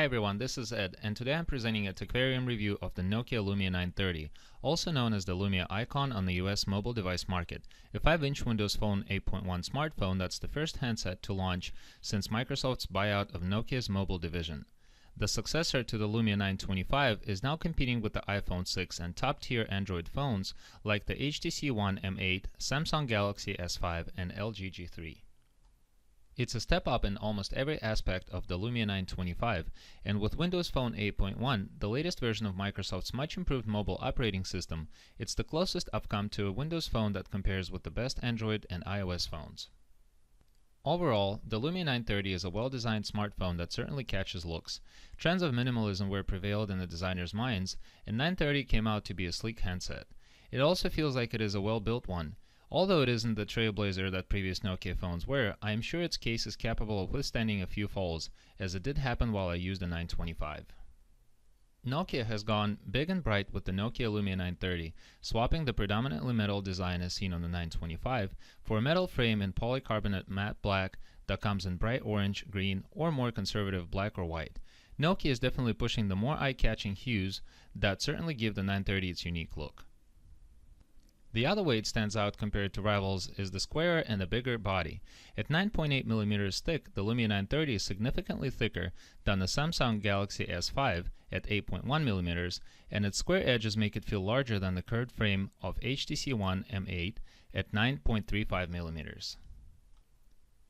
Hi everyone, this is Ed, and today I'm presenting a Techvarium review of the Nokia Lumia 930, also known as the Lumia Icon on the US mobile device market, a 5-inch Windows Phone 8.1 smartphone that's the first handset to launch since Microsoft's buyout of Nokia's mobile division. The successor to the Lumia 925 is now competing with the iPhone 6 and top-tier Android phones like the HTC One M8, Samsung Galaxy S5, and LG G3. It's a step up in almost every aspect of the Lumia 925, and with Windows Phone 8.1, the latest version of Microsoft's much improved mobile operating system, it's the closest I've come to a Windows Phone that compares with the best Android and iOS phones. Overall, the Lumia 930 is a well-designed smartphone that certainly catches looks. Trends of minimalism were prevailed in the designers' minds, and 930 came out to be a sleek handset. It also feels like it is a well-built one. Although it isn't the trailblazer that previous Nokia phones were, I am sure its case is capable of withstanding a few falls, as it did happen while I used the 925. Nokia has gone big and bright with the Nokia Lumia 930, swapping the predominantly metal design as seen on the 925 for a metal frame in polycarbonate matte black that comes in bright orange, green, or more conservative black or white. Nokia is definitely pushing the more eye-catching hues that certainly give the 930 its unique look. The other way it stands out compared to rivals is the squarer and the bigger body. At 9.8 mm thick, the Lumia 930 is significantly thicker than the Samsung Galaxy S5 at 8.1 mm, and its square edges make it feel larger than the curved frame of HTC One M8 at 9.35 mm.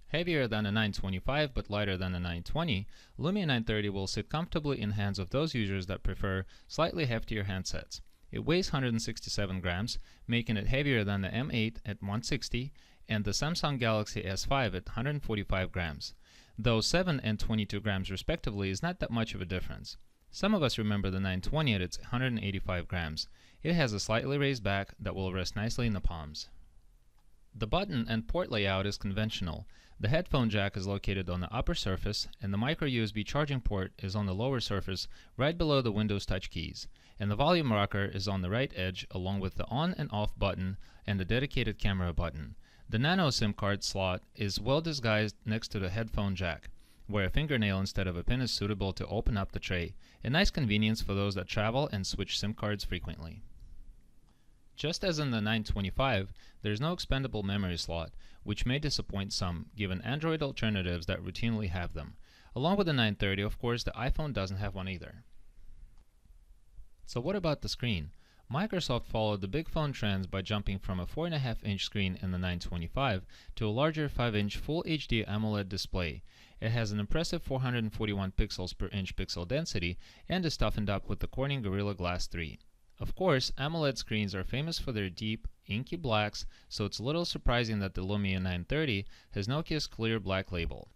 Heavier than a 925 but lighter than a 920, Lumia 930 will sit comfortably in hands of those users that prefer slightly heftier handsets. It weighs 167 grams, making it heavier than the M8 at 160 and the Samsung Galaxy S5 at 145 grams. Though 7 and 22 grams respectively is not that much of a difference. Some of us remember the 920 at its 185 grams. It has a slightly raised back that will rest nicely in the palms. The button and port layout is conventional. The headphone jack is located on the upper surface, and the micro USB charging port is on the lower surface right below the Windows Touch keys, and the volume rocker is on the right edge along with the on and off button and the dedicated camera button. The nano SIM card slot is well disguised next to the headphone jack, where a fingernail instead of a pin is suitable to open up the tray, a nice convenience for those that travel and switch SIM cards frequently. Just as in the 925, there is no expandable memory slot, which may disappoint some, given Android alternatives that routinely have them. Along with the 930, of course, the iPhone doesn't have one either. So what about the screen? Microsoft followed the big phone trends by jumping from a 4.5-inch screen in the 925 to a larger 5-inch Full HD AMOLED display. It has an impressive 441 pixels per inch pixel density and is toughened up with the Corning Gorilla Glass 3. Of course, AMOLED screens are famous for their deep, inky blacks, so it's a little surprising that the Lumia 930 has Nokia's clear black label.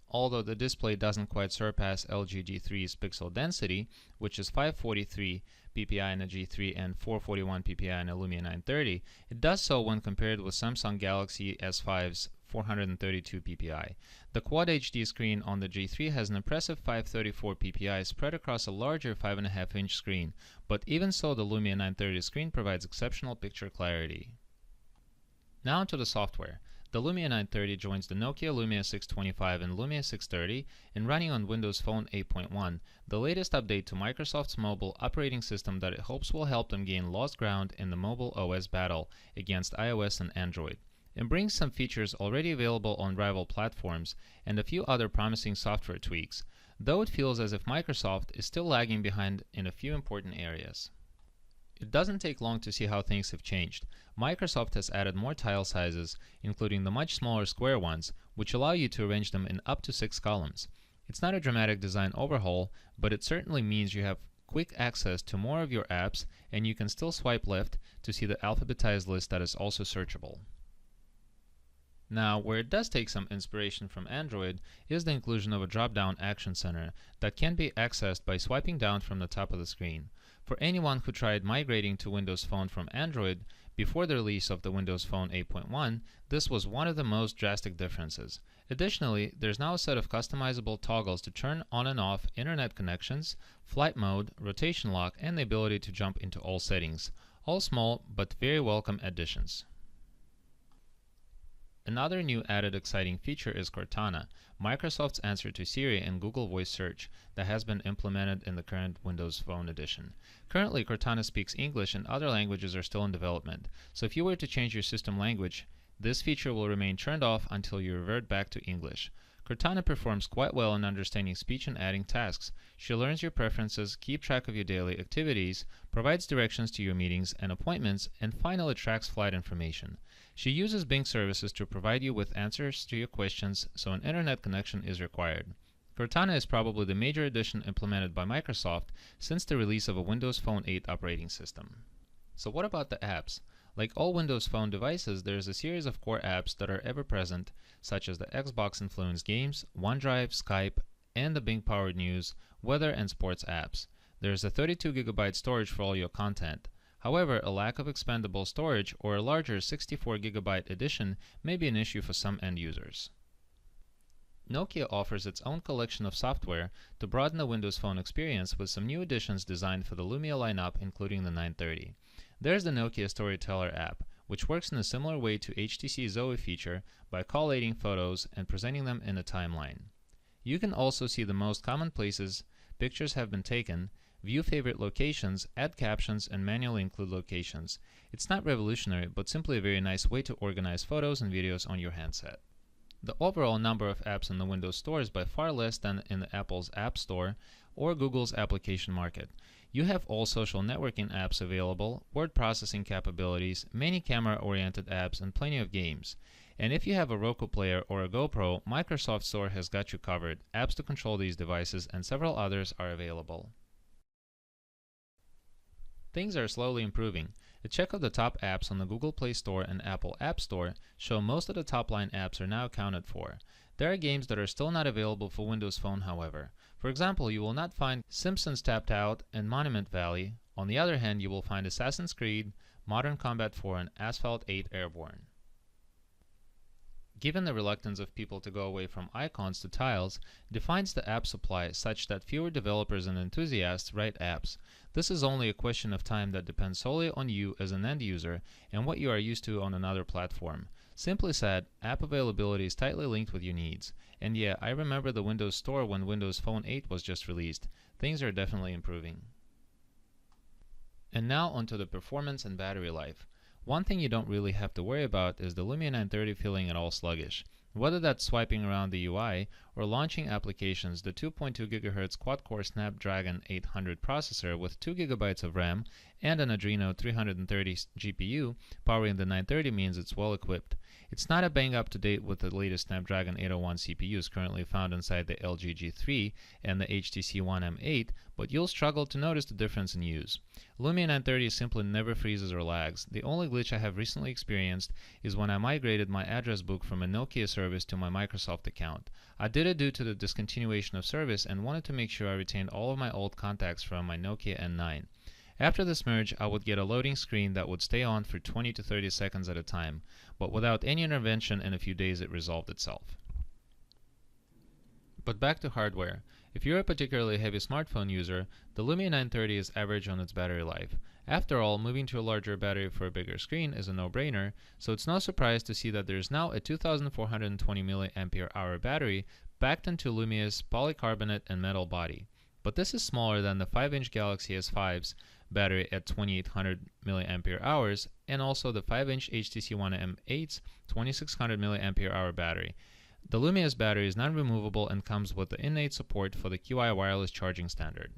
Although the display doesn't quite surpass LG G3's pixel density, which is 543 ppi in a G3 and 441 ppi in a Lumia 930, it does so when compared with Samsung Galaxy S5's 432 ppi. The Quad HD screen on the G3 has an impressive 534 ppi spread across a larger 5.5-inch screen, but even so the Lumia 930 screen provides exceptional picture clarity. Now to the software. The Lumia 930 joins the Nokia Lumia 625 and Lumia 630 in running on Windows Phone 8.1, the latest update to Microsoft's mobile operating system that it hopes will help them gain lost ground in the mobile OS battle against iOS and Android. It brings some features already available on rival platforms and a few other promising software tweaks, though it feels as if Microsoft is still lagging behind in a few important areas. It doesn't take long to see how things have changed. Microsoft has added more tile sizes, including the much smaller square ones, which allow you to arrange them in up to 6 columns. It's not a dramatic design overhaul, but it certainly means you have quick access to more of your apps, and you can still swipe left to see the alphabetized list that is also searchable. Now, where it does take some inspiration from Android is the inclusion of a drop-down action center that can be accessed by swiping down from the top of the screen. For anyone who tried migrating to Windows Phone from Android before the release of the Windows Phone 8.1, this was one of the most drastic differences. Additionally, there's now a set of customizable toggles to turn on and off internet connections, flight mode, rotation lock, and the ability to jump into all settings. All small but very welcome additions. Another new added exciting feature is Cortana, Microsoft's answer to Siri and Google Voice Search that has been implemented in the current Windows Phone edition. Currently, Cortana speaks English and other languages are still in development, so if you were to change your system language, this feature will remain turned off until you revert back to English. Cortana performs quite well in understanding speech and adding tasks. She learns your preferences, keeps track of your daily activities, provides directions to your meetings and appointments, and finally tracks flight information. She uses Bing services to provide you with answers to your questions, so an internet connection is required. Cortana is probably the major addition implemented by Microsoft since the release of a Windows Phone 8 operating system. So what about the apps? Like all Windows Phone devices, there is a series of core apps that are ever present, such as the Xbox-influenced games, OneDrive, Skype, and the Bing-powered news, weather, and sports apps. There is a 32GB storage for all your content. However, a lack of expandable storage or a larger 64GB edition may be an issue for some end users. Nokia offers its own collection of software to broaden the Windows Phone experience with some new additions designed for the Lumia lineup, including the 930. There's the Nokia Storyteller app, which works in a similar way to HTC Zoe feature by collating photos and presenting them in a timeline. You can also see the most common places pictures have been taken, view favorite locations, add captions, and manually include locations. It's not revolutionary, but simply a very nice way to organize photos and videos on your handset. The overall number of apps in the Windows Store is by far less than in Apple's App Store or Google's application market. You have all social networking apps available, word processing capabilities, many camera-oriented apps, and plenty of games. And if you have a Roku player or a GoPro, Microsoft Store has got you covered. Apps to control these devices and several others are available. Things are slowly improving. A check of the top apps on the Google Play Store and Apple App Store show most of the top-line apps are now accounted for. There are games that are still not available for Windows Phone, however. For example, you will not find Simpsons Tapped Out and Monument Valley. On the other hand, you will find Assassin's Creed, Modern Combat 4, and Asphalt 8 Airborne. Given the reluctance of people to go away from icons to tiles, defines the app supply such that fewer developers and enthusiasts write apps. This is only a question of time that depends solely on you as an end user and what you are used to on another platform. Simply said, app availability is tightly linked with your needs. And yeah, I remember the Windows Store when Windows Phone 8 was just released. Things are definitely improving. And now onto the performance and battery life. One thing you don't really have to worry about is the Lumia 930 feeling at all sluggish. Whether that's swiping around the UI or launching applications, the 2.2 GHz quad-core Snapdragon 800 processor with 2 GB of RAM and an Adreno 330 GPU powering the 930 means it's well equipped. It's not a bang up to date with the latest Snapdragon 801 CPUs currently found inside the LG G3 and the HTC One M8, but you'll struggle to notice the difference in use. Lumia 930 simply never freezes or lags. The only glitch I have recently experienced is when I migrated my address book from a Nokia service to my Microsoft account. I did it due to the discontinuation of service and wanted to make sure I retained all of my old contacts from my Nokia N9. After this merge, I would get a loading screen that would stay on for 20 to 30 seconds at a time, but without any intervention in a few days it resolved itself. But back to hardware. If you're a particularly heavy smartphone user, the Lumia 930 is average on its battery life. After all, moving to a larger battery for a bigger screen is a no-brainer, so it's no surprise to see that there is now a 2420 mAh battery packed into Lumia's polycarbonate and metal body. But this is smaller than the 5-inch Galaxy S5's battery at 2800 mAh and also the 5-inch HTC One M8's 2600 mAh battery. The Lumia's battery is non-removable and comes with the innate support for the QI wireless charging standard.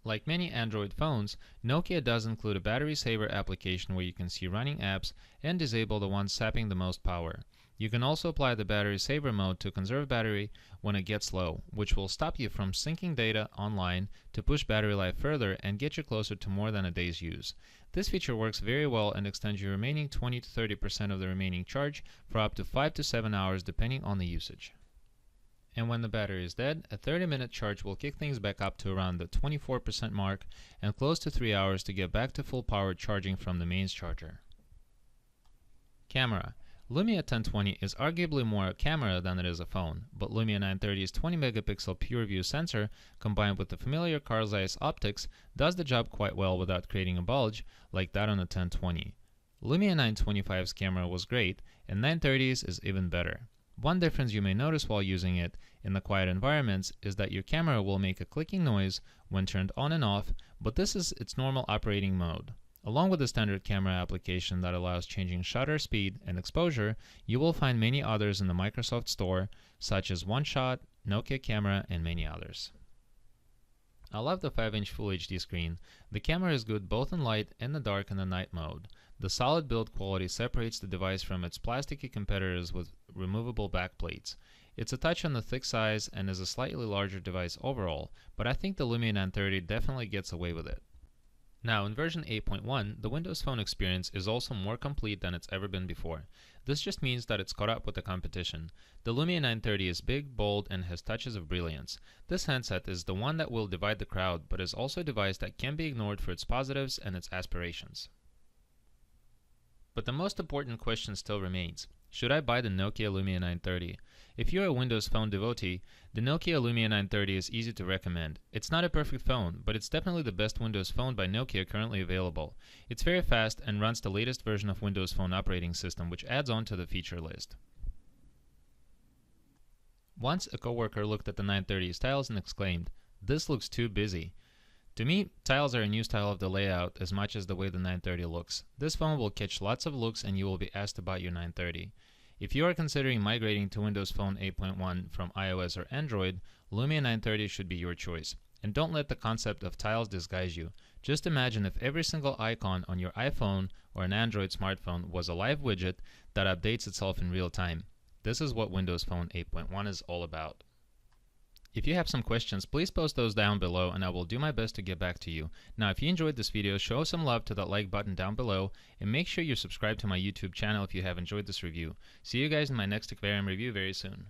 Like many Android phones, Nokia does include a battery saver application where you can see running apps and disable the ones sapping the most power. You can also apply the battery saver mode to conserve battery when it gets low, which will stop you from syncing data online to push battery life further and get you closer to more than a day's use. This feature works very well and extends your remaining 20 to 30% of the remaining charge for up to 5 to 7 hours depending on the usage. And when the battery is dead, a 30-minute charge will kick things back up to around the 24% mark and close to 3 hours to get back to full power charging from the mains charger. Camera. Lumia 1020 is arguably more a camera than it is a phone, but Lumia 930's 20 megapixel PureView sensor combined with the familiar Carl Zeiss optics does the job quite well without creating a bulge like that on the 1020. Lumia 925's camera was great, and 930's is even better. One difference you may notice while using it in the quiet environments is that your camera will make a clicking noise when turned on and off, but this is its normal operating mode. Along with the standard camera application that allows changing shutter speed and exposure, you will find many others in the Microsoft Store, such as OneShot, Nokia Camera, and many others. I love the 5-inch Full HD screen. The camera is good both in light and the dark and the night mode. The solid build quality separates the device from its plasticky competitors with removable backplates. It's a touch on the thick size and is a slightly larger device overall, but I think the Lumia 930 definitely gets away with it. Now, in version 8.1, the Windows Phone experience is also more complete than it's ever been before. This just means that it's caught up with the competition. The Lumia 930 is big, bold, and has touches of brilliance. This handset is the one that will divide the crowd, but is also a device that can be ignored for its positives and its aspirations. But the most important question still remains. Should I buy the Nokia Lumia 930? If you're a Windows Phone devotee, the Nokia Lumia 930 is easy to recommend. It's not a perfect phone, but it's definitely the best Windows Phone by Nokia currently available. It's very fast and runs the latest version of Windows Phone operating system, which adds on to the feature list. Once a coworker looked at the 930's tiles and exclaimed, "This looks too busy." To me, tiles are a new style of the layout as much as the way the 930 looks. This phone will catch lots of looks and you will be asked about your 930. If you are considering migrating to Windows Phone 8.1 from iOS or Android, Lumia 930 should be your choice. And don't let the concept of tiles disguise you. Just imagine if every single icon on your iPhone or an Android smartphone was a live widget that updates itself in real time. This is what Windows Phone 8.1 is all about. If you have some questions, please post those down below and I will do my best to get back to you. Now, if you enjoyed this video, show some love to that like button down below and make sure you subscribe to my YouTube channel if you have enjoyed this review. See you guys in my next Aquarium review very soon.